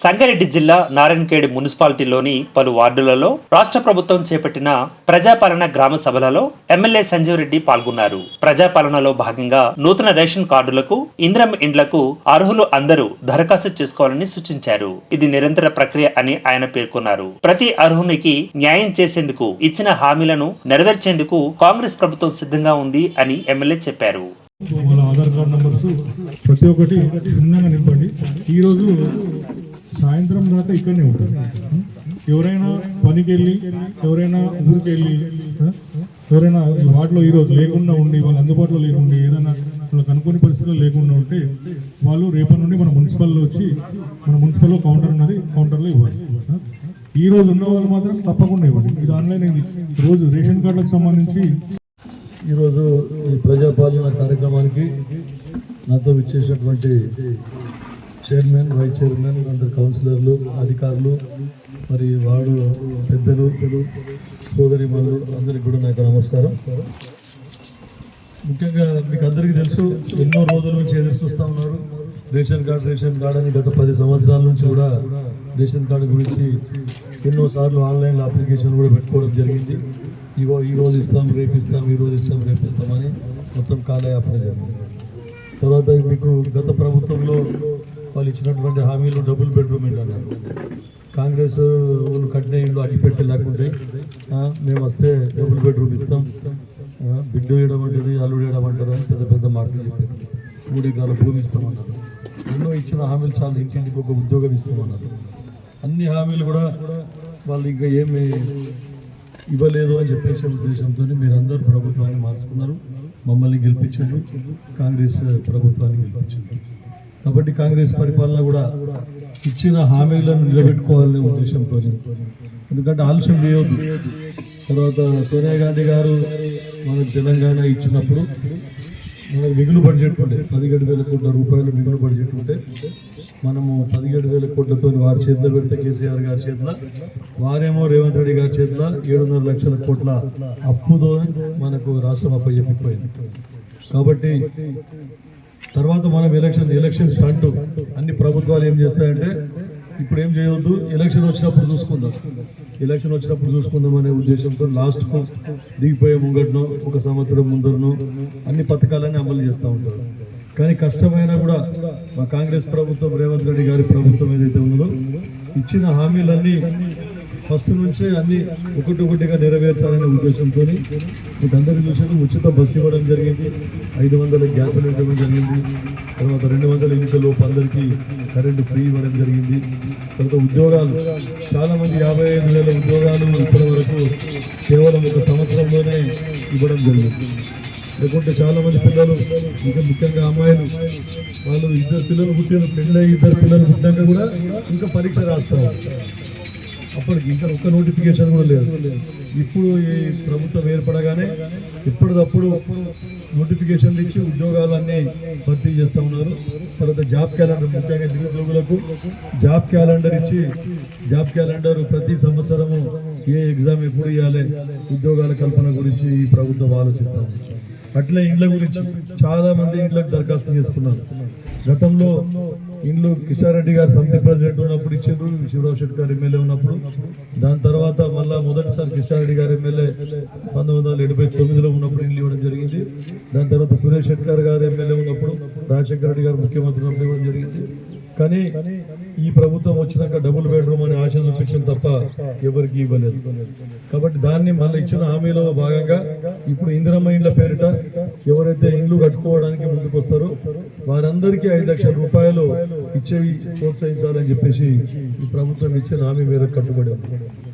సంగారెడ్డి జిల్లా నారాయణఖేడ్ మున్సిపాలిటీలోని పలు వార్డులలో రాష్ట్ర ప్రభుత్వం చేపట్టిన ప్రజాపాలన గ్రామ సభలలో ఎమ్మెల్యే సంజీవ్ రెడ్డి పాల్గొన్నారు. ప్రజాపాలనలో భాగంగా నూతన రేషన్ కార్డులకు, ఇందిరమ్మ ఇండ్లకు అర్హులు అందరూ దరఖాస్తు చేసుకోవాలని సూచించారు. ఇది నిరంతర ప్రక్రియ అని ఆయన పేర్కొన్నారు. ప్రతి అర్హునికి న్యాయం చేసేందుకు ఇచ్చిన హామీలను నెరవేర్చేందుకు కాంగ్రెస్ ప్రభుత్వం సిద్ధంగా ఉంది అని ఎమ్మెల్యే చెప్పారు. వాళ్ళ ఆధార్ కార్డు నంబర్స్ ప్రతి ఒక్కటి క్షుణ్ణంగా నింపండి. ఈరోజు సాయంత్రం దాకా ఇక్కడనే ఉంటుంది. ఎవరైనా పనికి వెళ్ళి, ఎవరైనా ఊరికి వెళ్ళి, ఎవరైనా వాటిలో ఈరోజు లేకుండా ఉండి, వాళ్ళు అందుబాటులో లేకుండా, ఏదైనా వాళ్ళకి అనుకోని పరిస్థితుల్లో లేకుండా ఉంటే వాళ్ళు రేపటి నుండి మన మున్సిపల్లో వచ్చి, మన మున్సిపల్లో కౌంటర్ ఉన్నది, కౌంటర్లో ఇవ్వాలి. ఈ రోజు ఉన్న వాళ్ళు మాత్రం తప్పకుండా ఇవ్వండి. ఇది ఆన్లైన్ అయింది. రోజు రేషన్ కార్డులకు సంబంధించి ఈరోజు ఈ ప్రజాపాలన కార్యక్రమానికి నాతో విచ్చేసినటువంటి చైర్మన్, వైస్ చైర్మన్, అందరు కౌన్సిలర్లు, అధికారులు, మరి వార్డు పెద్దలు, సోదరిమణులు అందరికీ కూడా నాకు నమస్కారం. ముఖ్యంగా మీకు అందరికీ తెలుసు, ఎన్నో రోజుల నుంచి ఎదురు చూస్తూ ఉన్నారు. రేషన్ కార్డు అని గత 10 సంవత్సరాల నుంచి కూడా రేషన్ కార్డు గురించి ఎన్నోసార్లు ఆన్లైన్లో అప్లికేషన్ కూడా పెట్టుకోవడం జరిగింది. ఈ రోజు ఇస్తాం, రేపు ఇస్తాం, ఈ రోజు ఇస్తాం, రేపు ఇస్తామని మొత్తం కాలయాపన జరిగింది. తర్వాత మీకు గత ప్రభుత్వంలో వాళ్ళు ఇచ్చినటువంటి హామీలు డబుల్ బెడ్రూమ్ ఇల్లు అన్నారు. కాంగ్రెస్ వాళ్ళు కట్టిన ఇల్లు అడ్డుపెట్టి లేకుంటే మేము వస్తే డబుల్ బెడ్రూమ్ ఇస్తాం, బిడ్డ వేయడం అంటది, అల్లుడు వేయడం అంటారు అని పెద్ద పెద్ద మాటలు చెప్పారు. 3 ఎకరాల భూమి ఇస్తామన్నారు. ఎన్నో ఇచ్చిన హామీలు చాలా, ఇంటింటికి ఒక ఉద్యోగం ఇస్తామన్నారు. అన్ని హామీలు కూడా వాళ్ళు ఇంకా ఏమి ఇవ్వలేదు అని చెప్పేసి ఉద్దేశంతో మీరందరూ ప్రభుత్వాన్ని మార్చుకున్నారు, మమ్మల్ని గెలిపించారు, కాంగ్రెస్ ప్రభుత్వాన్ని గెలిపించారు. కాబట్టి కాంగ్రెస్ పరిపాలన కూడా ఇచ్చిన హామీలను నిలబెట్టుకోవాలనే ఉద్దేశంతో, ఎందుకంటే ఆలస్యం చేయవద్దు. తర్వాత సోనియా గాంధీ గారు మనకు తెలంగాణ ఇచ్చినప్పుడు మనకు మిగులు బడ్జెట్ ఉండే 17,000 కోట్ల రూపాయలు మిగులు బడ్జెట్ ఉంటే మనము 17,000 కోట్లతో వారి చేతిలో పెడితే, కేసీఆర్ గారి చేతిలో, వారేమో రేవంత్ రెడ్డి గారి చేతిలో 7.5 లక్షల కోట్ల అప్పుతో మనకు రాష్ట్రం అప్పచెప్పిపోయింది. కాబట్టి తర్వాత మనం ఎలక్షన్ స్టంట్ అన్ని ప్రభుత్వాలు ఏం చేస్తాయంటే, ఇప్పుడు ఏం చేయవద్దు, ఎలక్షన్ వచ్చినప్పుడు చూసుకుందాం అనే ఉద్దేశంతో లాస్ట్కు దిగిపోయే ముంగట్నో, 1 సంవత్సరం ముందరనో అన్ని పథకాలన్నీ అమలు చేస్తూ ఉంటారు. కానీ కష్టమైనా కూడా మా కాంగ్రెస్ ప్రభుత్వం, రేవంత్ రెడ్డి గారి ప్రభుత్వం ఏదైతే ఉన్నదో, ఇచ్చిన హామీలన్నీ ఫస్ట్ నుంచే అన్ని ఒకటిగా నెరవేర్చాలనే ఉద్దేశంతో మీకు అందరికీ చూసేది ఉచిత బస్సు ఇవ్వడం జరిగింది, 500 గ్యాసులు ఇవ్వడం జరిగింది, తర్వాత 200 యూనిట్లలోపు అందరికీ కరెంటు ఫ్రీ ఇవ్వడం జరిగింది. తర్వాత ఉద్యోగాలు చాలామంది 55,000 ఉద్యోగాలు ఇప్పటి వరకు కేవలం 1 సంవత్సరంలోనే ఇవ్వడం జరిగింది. లేకుంటే చాలామంది పిల్లలు, ఇంకా ముఖ్యంగా అమ్మాయిలు, వాళ్ళు 2 పిల్లలు పుట్టిన, పెళ్ళై 2 పిల్లలు పుట్టినాక కూడా ఇంకా పరీక్ష రాస్తారు. అప్పటికి ఇంకా ఒక్క నోటిఫికేషన్ కూడా లేదు. ఇప్పుడు ఈ ప్రభుత్వం ఏర్పడగానే ఎప్పటికప్పుడు నోటిఫికేషన్లు ఇచ్చి ఉద్యోగాలన్నీ భర్తీ చేస్తూ ఉన్నారు. తర్వాత జాబ్ క్యాలెండర్, ముఖ్యంగా నిరుద్యోగులకు జాబ్ క్యాలెండర్ ఇచ్చి, జాబ్ క్యాలెండర్ ప్రతి సంవత్సరము ఏ ఎగ్జామ్ ఎప్పుడు ఇవ్వాలి, ఉద్యోగాల కల్పన గురించి ఈ ప్రభుత్వం ఆలోచిస్తూ ఉంది. అట్లే ఇండ్ల గురించి చాలా మంది ఇండ్లకు దరఖాస్తు చేసుకున్నారు. గతంలో ఇండ్లు కిషారెడ్డి గారు సమితి ప్రెసిడెంట్ ఉన్నప్పుడు ఇచ్చిండ్రు, శివరావు శెట్టి గారు ఎమ్మెల్యే ఉన్నప్పుడు. దాని తర్వాత మళ్ళీ మొదటిసారి కిషారెడ్డి గారు ఎమ్మెల్యే 1979లో ఉన్నప్పుడు ఇండ్లు ఇవ్వడం జరిగింది. దాని తర్వాత సురేష్ శెట్కర్ గారు ఎమ్మెల్యే ఉన్నప్పుడు, రాజశేఖర రెడ్డి గారు ముఖ్యమంత్రి ఉన్నప్పుడు ఇవ్వడం జరిగింది. కానీ ఈ ప్రభుత్వం వచ్చినాక డబుల్ బెడ్రూమ్ అని ఆశ చూపించింది తప్ప ఎవరికి ఇవ్వలేదు. కాబట్టి దాన్ని మళ్ళీ ఇచ్చిన హామీలో భాగంగా ఇప్పుడు ఇందిరమ్మ ఇండ్ల పేరిట ఎవరైతే ఇండ్లు కట్టుకోవడానికి ముందుకు వస్తారో వారందరికీ 5 లక్షల రూపాయలు ఇచ్చేవి ప్రోత్సహించాలని చెప్పేసి ఈ ప్రభుత్వం ఇచ్చిన హామీ మీద కట్టుబడి ఉంది.